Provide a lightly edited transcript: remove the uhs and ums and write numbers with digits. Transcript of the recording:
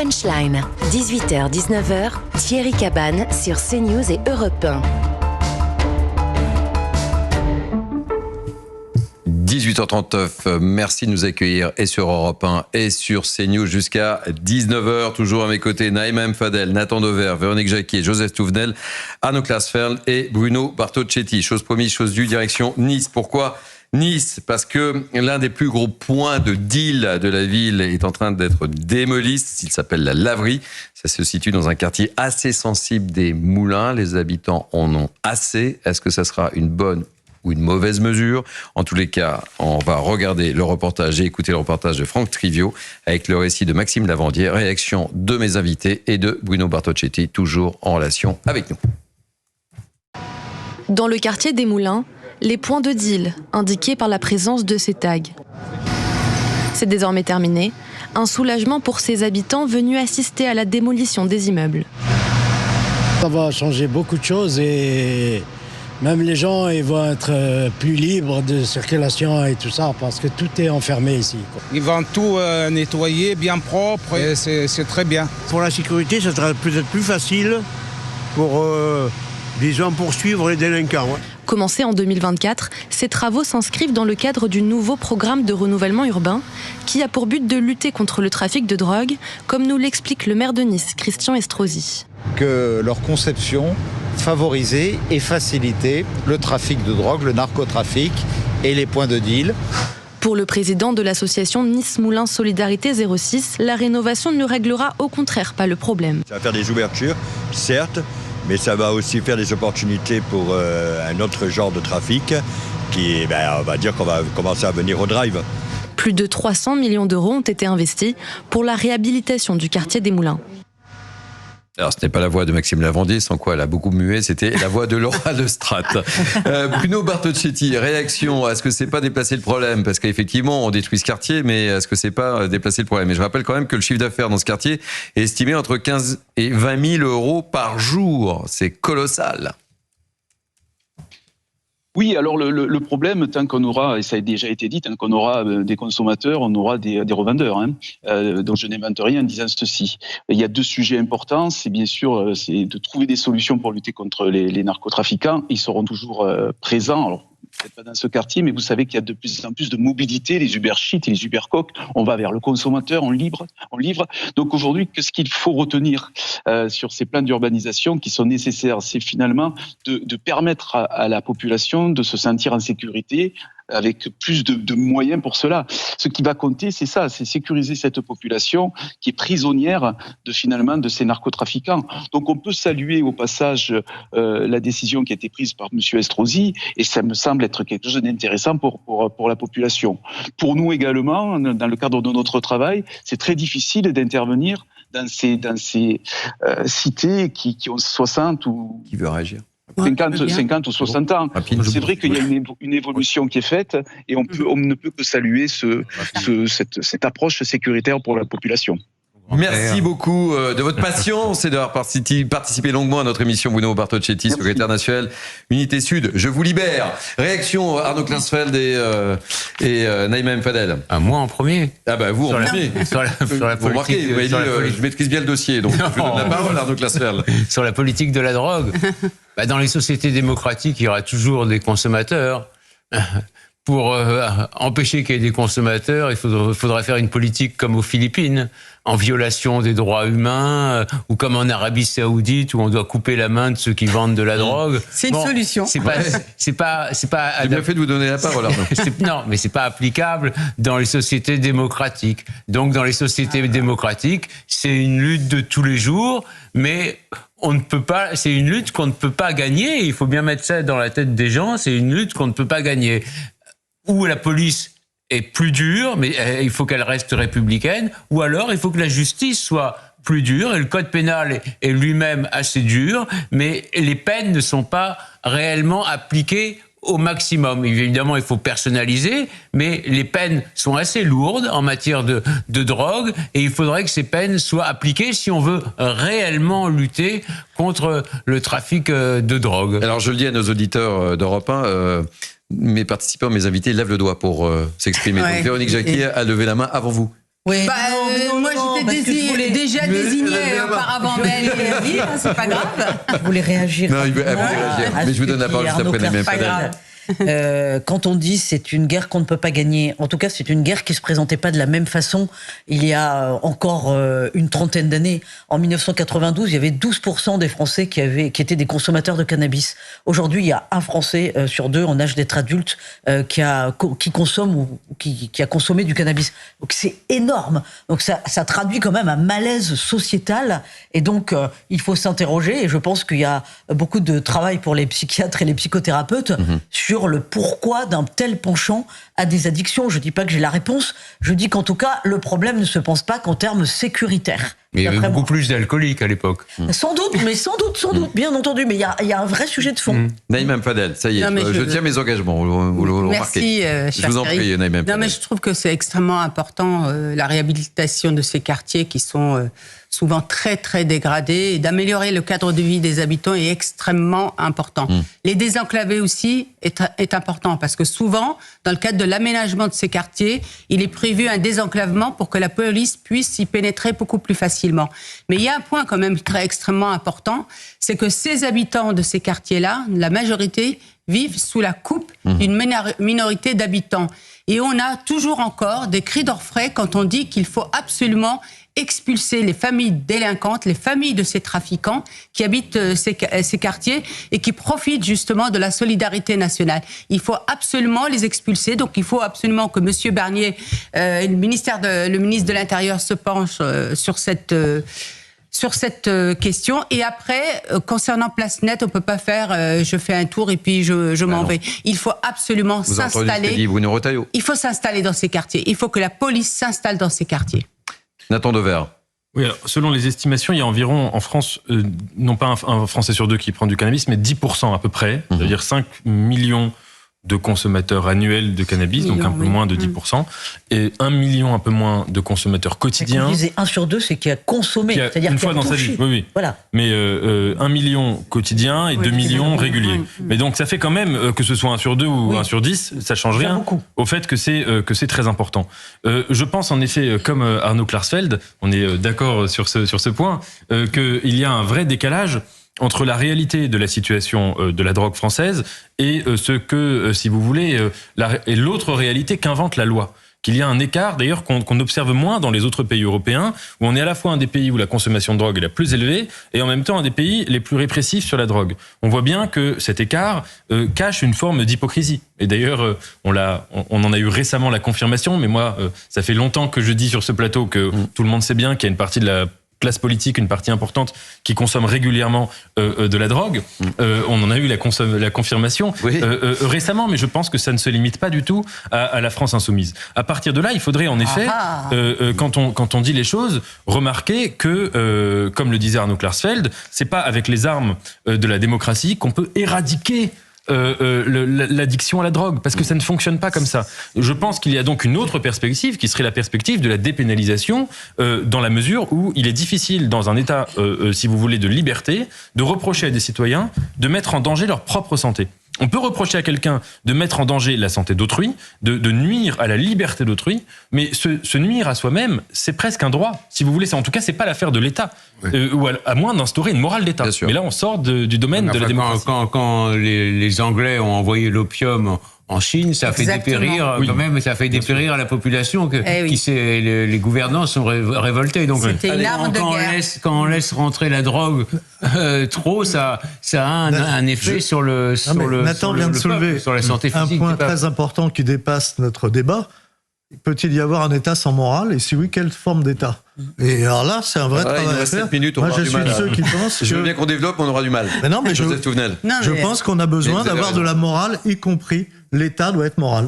Punchline, 18h-19h, Thierry Cabane sur CNews et Europe 1. 18h39, merci de nous accueillir et sur Europe 1 et sur CNews jusqu'à 19h. Toujours à mes côtés, Naïma M. Fadel, Nathan Dever, Véronique Jacquier, Joseph Touvenel, Arnaud Klasfeld et Bruno Bartocchetti. Chose promise, chose due, direction Nice. Pourquoi Nice? Parce que l'un des plus gros points de deal de la ville est en train d'être démoli. Il s'appelle la Laverie. Ça se situe dans un quartier assez sensible des Moulins. Les habitants en ont assez. Est-ce que ça sera une bonne ou une mauvaise mesure? En tous les cas, on va regarder le reportage et écouter le reportage de Franck Trivio avec le récit de Maxime Lavandier, réaction de mes invités et de Bruno Bartocchetti, toujours en relation avec nous. Dans le quartier des Moulins, les points de deal indiqués par la présence de ces tags. C'est désormais terminé. Un soulagement pour ces habitants venus assister à la démolition des immeubles. Ça va changer beaucoup de choses et même les gens ils vont être plus libres de circulation et tout ça parce que tout est enfermé ici. Ils vont tout nettoyer, bien propre et c'est très bien. Pour la sécurité, ça sera peut-être plus facile pour, disons, poursuivre les délinquants. Ouais. Commencés en 2024, ces travaux s'inscrivent dans le cadre du nouveau programme de renouvellement urbain qui a pour but de lutter contre le trafic de drogue, comme nous l'explique le maire de Nice, Christian Estrosi. Que leur conception favorisait et facilitait le trafic de drogue, le narcotrafic et les points de deal. Pour le président de l'association Nice Moulins Solidarité 06, la rénovation ne réglera au contraire pas le problème. Ça va faire des ouvertures, certes, mais ça va aussi faire des opportunités pour un autre genre de trafic qui, on va dire qu'on va commencer à venir au drive. Plus de 300 millions d'euros ont été investis pour la réhabilitation du quartier des Moulins. Alors, ce n'est pas la voix de Maxime Lavandier, sans quoi elle a beaucoup mué, c'était la voix de Laura Lestrade. Bruno Bartocchetti, réaction, est-ce que c'est pas déplacer le problème? Parce qu'effectivement, on détruit ce quartier, mais est-ce que c'est pas déplacer le problème? Et je rappelle quand même que le chiffre d'affaires dans ce quartier est estimé entre 15 et 20 000 euros par jour. C'est colossal. Oui, alors le problème, tant qu'on aura, et ça a déjà été dit, tant qu'on aura des consommateurs, on aura des revendeurs. Donc je n'invente rien en disant ceci. Il y a deux sujets importants. C'est bien sûr c'est de trouver des solutions pour lutter contre les narcotrafiquants. Ils seront toujours présents. Alors, peut-être pas dans ce quartier, mais vous savez qu'il y a de plus en plus de mobilité, les Uber Shit et les Uber Coq. On va vers le consommateur, on livre. Donc aujourd'hui, qu'est-ce qu'il faut retenir sur ces plans d'urbanisation qui sont nécessaires? C'est finalement de permettre à la population de se sentir en sécurité, avec plus de moyens pour cela. Ce qui va compter, c'est ça, c'est sécuriser cette population qui est prisonnière de ces narcotrafiquants. Donc on peut saluer au passage la décision qui a été prise par M. Estrosi, et ça me semble être quelque chose d'intéressant pour la population. Pour nous également, dans le cadre de notre travail, c'est très difficile d'intervenir dans ces cités qui ont 60 ou... Qui veut réagir? 50 ou 60 ans. C'est vrai qu'il y a une évolution qui est faite et on ne peut que saluer cette approche sécuritaire pour la population. Merci beaucoup de votre patience et d'avoir participé longuement à notre émission. Bruno Bartocchetti, secrétaire national Unité Sud. Je vous libère. Réaction Arnaud Klasfeld et Naïma M. Fadel. Moi en premier. Ah bah vous en premier. Sur la vous remarquez, vous m'avez dit je maîtrise bien le dossier, donc je vous donne la parole Arnaud Klasfeld. Sur la politique de la drogue. Dans les sociétés démocratiques, il y aura toujours des consommateurs. Pour empêcher qu'il y ait des consommateurs, il faudra faire une politique comme aux Philippines, en violation des droits humains, ou comme en Arabie Saoudite, où on doit couper la main de ceux qui vendent de la drogue. C'est une solution. C'est pas. J'ai bien fait de vous donner la parole. Non, mais c'est pas applicable dans les sociétés démocratiques. Donc, dans les sociétés démocratiques, c'est une lutte de tous les jours, mais on ne peut pas. C'est une lutte qu'on ne peut pas gagner. Il faut bien mettre ça dans la tête des gens. C'est une lutte qu'on ne peut pas gagner. Où la police est plus dure, mais il faut qu'elle reste républicaine, ou alors il faut que la justice soit plus dure, et le code pénal est lui-même assez dur, mais les peines ne sont pas réellement appliquées au maximum. Évidemment, il faut personnaliser, mais les peines sont assez lourdes en matière de drogue, et il faudrait que ces peines soient appliquées si on veut réellement lutter contre le trafic de drogue. Alors je le dis à nos auditeurs d'Europe 1, mes participants, mes invités lèvent le doigt pour s'exprimer. Ouais. Donc Véronique Jacquier a levé la main avant vous. Oui. Moi, était déjà désignée auparavant, mais elle est libre, c'est pas grave. Je voulais réagir. Non, elle voulait réagir. Mais je vous donne la parole juste après Naïm Fadel. Quand on dit c'est une guerre qu'on ne peut pas gagner, en tout cas c'est une guerre qui se présentait pas de la même façon il y a encore une trentaine d'années. En 1992, il y avait 12% des Français qui étaient des consommateurs de cannabis. Aujourd'hui, il y a un Français sur deux en âge d'être adulte qui consomme ou qui a consommé du cannabis. Donc c'est énorme. Donc ça traduit quand même un malaise sociétal et donc il faut s'interroger et je pense qu'il y a beaucoup de travail pour les psychiatres et les psychothérapeutes sur le pourquoi d'un tel penchant à des addictions. Je dis pas que j'ai la réponse, je dis qu'en tout cas, le problème ne se pense pas qu'en termes sécuritaires. Mais il y avait beaucoup plus d'alcooliques à l'époque. Sans doute, bien entendu, mais il y a un vrai sujet de fond. Naïm Fadel, ça y est, je tiens mes engagements, vous le remarquez. Merci, je vous en prie, Naïm Fadel. Non, mais je trouve que c'est extrêmement important, la réhabilitation de ces quartiers qui sont souvent très, très dégradés, et d'améliorer le cadre de vie des habitants est extrêmement important. Les désenclaver aussi est important, parce que souvent, dans le cadre de l'aménagement de ces quartiers, il est prévu un désenclavement pour que la police puisse y pénétrer beaucoup plus facilement. Mais il y a un point quand même extrêmement important, c'est que ces habitants de ces quartiers-là, la majorité, vivent sous la coupe d'une minorité d'habitants. Et on a toujours encore des cris d'orfraie quand on dit qu'il faut absolument expulser les familles délinquantes, les familles de ces trafiquants qui habitent ces quartiers et qui profitent justement de la solidarité nationale. Il faut absolument les expulser, donc il faut absolument que M. Barnier, le ministre de l'Intérieur se penche sur cette question. Et après, concernant Place Nette, on peut pas faire je fais un tour et puis je m'en vais. Il faut absolument s'installer. Il faut s'installer dans ces quartiers. Il faut que la police s'installe dans ces quartiers. Nathan Dever. Oui, alors, selon les estimations, il y a environ en France, non pas un Français sur deux qui prend du cannabis, mais 10% à peu près, c'est-à-dire 5 millions de consommateurs annuels de cannabis, donc un peu moins de 10%, et 1 million, un peu moins de consommateurs quotidiens. Quand on disait 1 sur 2, c'est qui a consommé, c'est-à-dire une qui a fois dans sa vie. Oui. Voilà. Mais 1 million quotidiens et 2 millions réguliers. Mais donc ça fait quand même, que ce soit 1 sur 2 ou 1 sur 10, ça change rien au fait que c'est très important. Je pense en effet, comme Arnaud Klarsfeld, on est d'accord sur ce point, qu'il y a un vrai décalage entre la réalité de la situation de la drogue française et ce que, si vous voulez, et l'autre réalité qu'invente la loi. Qu'il y a un écart, d'ailleurs, qu'on observe moins dans les autres pays européens, où on est à la fois un des pays où la consommation de drogue est la plus élevée, et en même temps un des pays les plus répressifs sur la drogue. On voit bien que cet écart cache une forme d'hypocrisie. Et d'ailleurs, on en a eu récemment la confirmation, mais moi, ça fait longtemps que je dis sur ce plateau que tout le monde sait bien qu'il y a une partie de la classe politique, une partie importante qui consomme régulièrement de la drogue. On en a eu la confirmation récemment, mais je pense que ça ne se limite pas du tout à la France insoumise. À partir de là, il faudrait en effet, quand on dit les choses, remarquer que, comme le disait Arnaud Klarsfeld, c'est pas avec les armes de la démocratie qu'on peut éradiquer l'addiction à la drogue, parce que ça ne fonctionne pas comme ça. Je pense qu'il y a donc une autre perspective qui serait la perspective de la dépénalisation, dans la mesure où il est difficile dans un état, si vous voulez, de liberté, de reprocher à des citoyens de mettre en danger leur propre santé. On peut reprocher à quelqu'un de mettre en danger la santé d'autrui, de nuire à la liberté d'autrui, mais se nuire à soi-même, c'est presque un droit. Si vous voulez, en tout cas, c'est pas l'affaire de l'État, ou à moins d'instaurer une morale d'État. Mais là, on sort du domaine de la démocratie. Quand les Anglais ont envoyé l'opium en Chine, ça a fait dépérir quand même, ça a fait dépérir la population les gouvernants sont révoltés. Donc quand on laisse rentrer la drogue trop, ça a un effet sur la santé physique. Un point très important qui dépasse notre débat. Peut-il y avoir un État sans morale? Et si oui, quelle forme d'État? Et alors là, c'est un vrai travail à faire. 7 minutes, on Moi, aura je du suis mal. de ceux qui pensent Je veux bien qu'on développe, mais on aura du mal. Mais non, mais Joseph Touvenel. je pense qu'on a besoin d'avoir de la morale, y compris l'État doit être moral.